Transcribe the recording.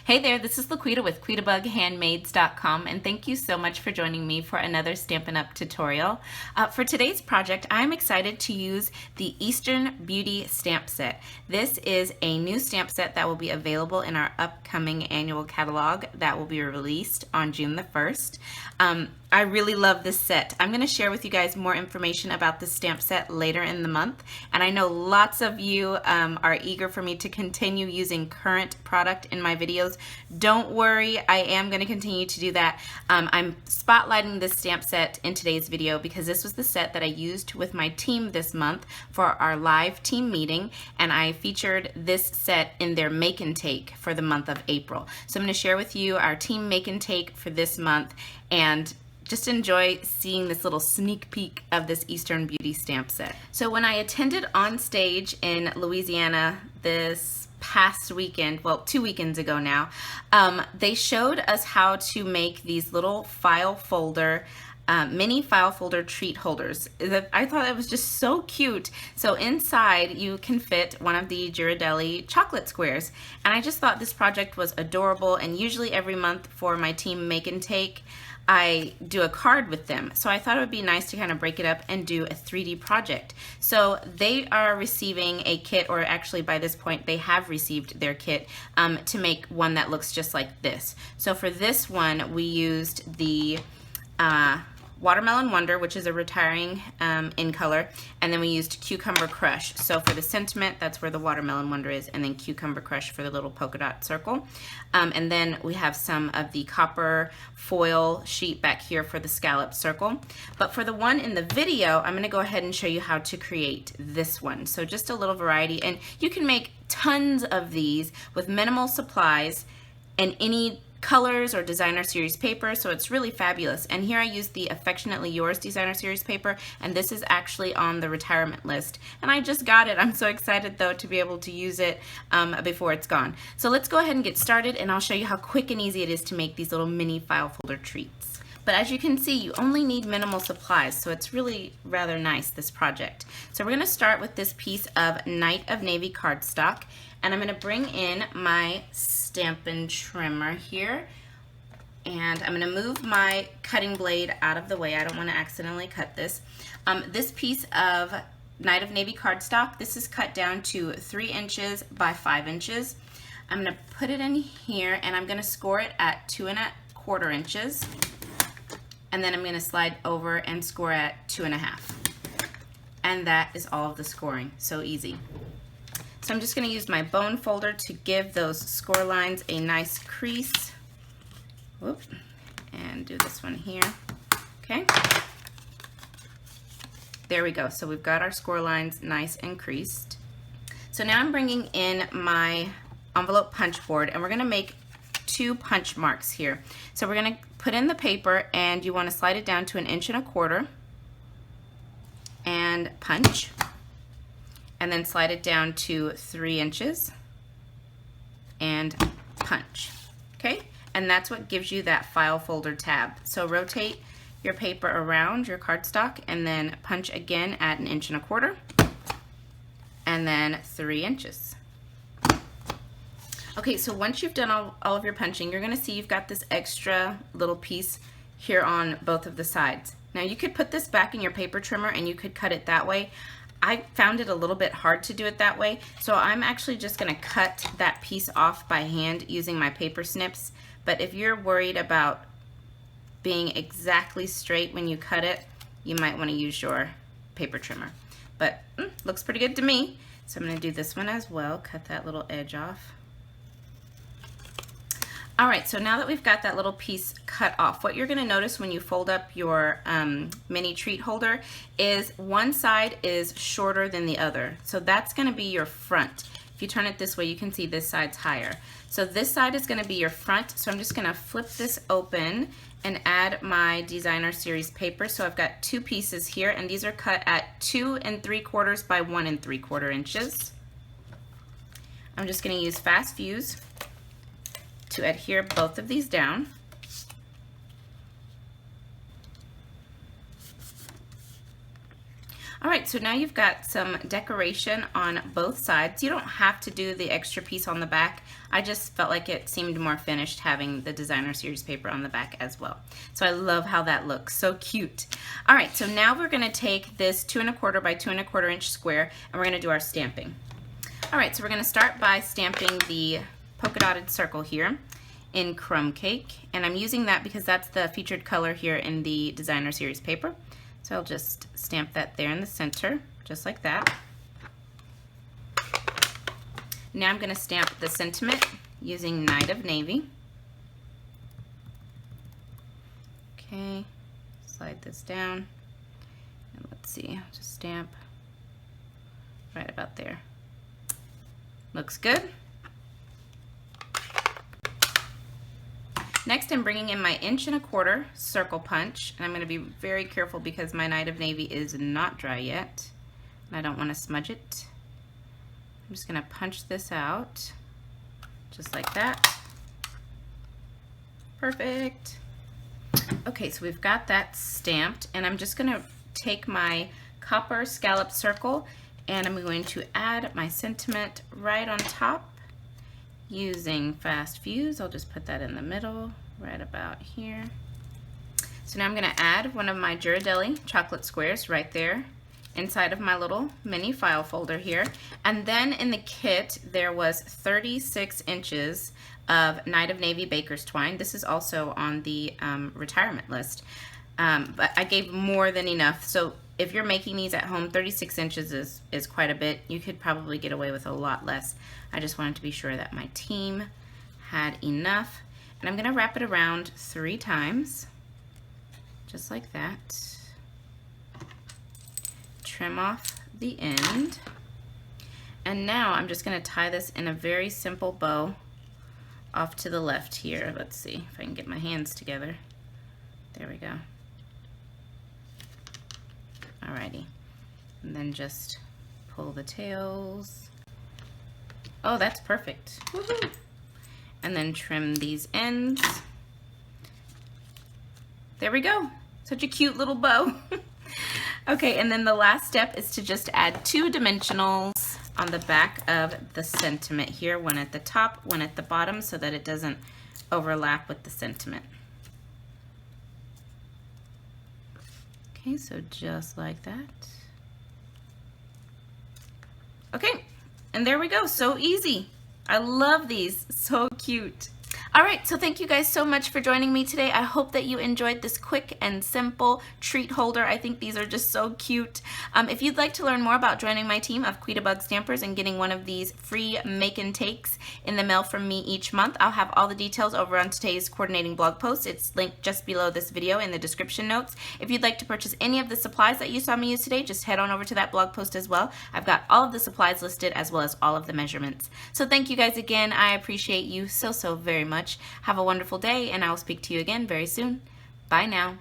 Hey there, this is LaQuita with QuitaBugHandmaids.com, and thank you so much for joining me for another Stampin' Up! Tutorial. For today's project, I'm excited to use the Eastern Beauty stamp set. This is a new stamp set that will be available in our upcoming annual catalog that will be released on June the 1st. I really love this set. I'm going to share with you guys more information about this stamp set later in the month, and I know lots of you are eager for me to continue using current product in my videos. Don't worry, I am going to continue to do that. I'm spotlighting this stamp set in today's video because this was the set that I used with my team this month for our live team meeting, and I featured this set in their make and take for the month of April. So I'm going to share with you our team make and take for this month, and just enjoy seeing this little sneak peek of this Eastern Beauty stamp set. So when I attended on stage in Louisiana this past weekend, well, 2 weekends ago now, they showed us how to make these little file folder mini file folder treat holders. I thought it was just so cute. So inside you can fit one of the Ghirardelli chocolate squares, and I just thought this project was adorable. And usually every month for my team make and take, I do a card with them. So I thought it would be nice to kind of break it up and do a 3D project. So they are receiving a kit, or actually by this point they have received their kit, to make one that looks just like this. So for this one we used the Watermelon Wonder, which is a retiring in color, and then we used Cucumber Crush. So for the sentiment, that's where the Watermelon Wonder is, and then Cucumber Crush for the little polka dot circle. And then we have some of the copper foil sheet back here for the scallop circle. But for the one in the video, I'm going to go ahead and show you how to create this one. So just a little variety, and you can make tons of these with minimal supplies and any colors or designer series paper, so it's really fabulous. And here I used the Affectionately Yours designer series paper, and this is actually on the retirement list, and I just got it. I'm so excited though to be able to use it before it's gone. So let's go ahead and get started, and I'll show you how quick and easy it is to make these little mini file folder treats. But as you can see, you only need minimal supplies, so it's really rather nice, this project. So we're going to start with this piece of Night of Navy cardstock, and I'm going to bring in my Stampin' trimmer here, and I'm going to move my cutting blade out of the way. I don't want to accidentally cut this. This piece of Night of Navy cardstock, this is cut down to 3 inches by 5 inches. I'm going to put it in here, and I'm going to score it at 2¼ inches. And then I'm going to slide over and score at 2½. And that is all of the scoring. So easy. So I'm just going to use my bone folder to give those score lines a nice crease. Whoop. And do this one here. Okay. There we go. So we've got our score lines nice and creased. So now I'm bringing in my envelope punch board, and we're going to make 2 punch marks here. So we're going to put in the paper, and you want to slide it down to 1¼ inch and punch, and then slide it down to 3 inches and punch. Okay, and that's what gives you that file folder tab. So rotate your paper around your cardstock and then punch again at 1¼ inch and then 3 inches. Okay, so once you've done all of your punching, you're going to see you've got this extra little piece here on both of the sides. Now you could put this back in your paper trimmer and you could cut it that way. I found it a little bit hard to do it that way, so I'm actually just going to cut that piece off by hand using my paper snips. But if you're worried about being exactly straight when you cut it, you might want to use your paper trimmer. But looks pretty good to me. So I'm going to do this one as well, cut that little edge off. Alright, so now that we've got that little piece cut off, what you're going to notice when you fold up your mini treat holder is one side is shorter than the other. So that's going to be your front. If you turn it this way, you can see this side's higher. So this side is going to be your front. So I'm just going to flip this open and add my designer series paper. So I've got 2 pieces here, and these are cut at 2¾ by 1¾ inches. I'm just going to use fast fuse to adhere both of these down. All right, so now you've got some decoration on both sides. You don't have to do the extra piece on the back. I just felt like it seemed more finished having the designer series paper on the back as well. So I love how that looks, so cute. All right, so now we're gonna take this 2 1/4 by 2 1/4 inch square and we're gonna do our stamping. All right, so we're gonna start by stamping the polka dotted circle here in Crumb Cake, and I'm using that because that's the featured color here in the designer series paper. So I'll just stamp that there in the center, just like that. Now I'm going to stamp the sentiment using Night of Navy. Okay, slide this down, and let's see, I'll just stamp right about there. Looks good. Next, I'm bringing in my 1 1/4 inch circle punch, and I'm going to be very careful because my Night of Navy is not dry yet, and I don't want to smudge it. I'm just going to punch this out, just like that. Perfect. Okay, so we've got that stamped, and I'm just going to take my copper scallop circle, and I'm going to add my sentiment right on top. Using Fast Fuse, I'll just put that in the middle, right about here. So now I'm going to add one of my Ghirardelli chocolate squares right there inside of my little mini file folder here. And then in the kit, there was 36 inches of Night of Navy baker's twine. This is also on the retirement list, but I gave more than enough. So if you're making these at home, 36 inches is quite a bit. You could probably get away with a lot less. I just wanted to be sure that my team had enough. And I'm going to wrap it around 3 times, just like that. Trim off the end. And now I'm just going to tie this in a very simple bow off to the left here. Let's see if I can get my hands together. There we go. Alrighty, and then just pull the tails. Oh, that's perfect. Woohoo! And then trim these ends. There we go. Such a cute little bow. Okay, and then the last step is to just add 2 dimensionals on the back of the sentiment here, one at the top, one at the bottom, so that it doesn't overlap with the sentiment. Okay, so just like that. Okay, and there we go, so easy. I love these, so cute. All right, so thank you guys so much for joining me today. I hope that you enjoyed this quick and simple treat holder. I think these are just so cute. If you'd like to learn more about joining my team of LaQuita Bug Stampers and getting one of these free make and takes in the mail from me each month, I'll have all the details over on today's coordinating blog post. It's linked just below this video in the description notes. If you'd like to purchase any of the supplies that you saw me use today, just head on over to that blog post as well. I've got all of the supplies listed as well as all of the measurements. So thank you guys again. I appreciate you so very much. Have a wonderful day, and I will speak to you again very soon. Bye now.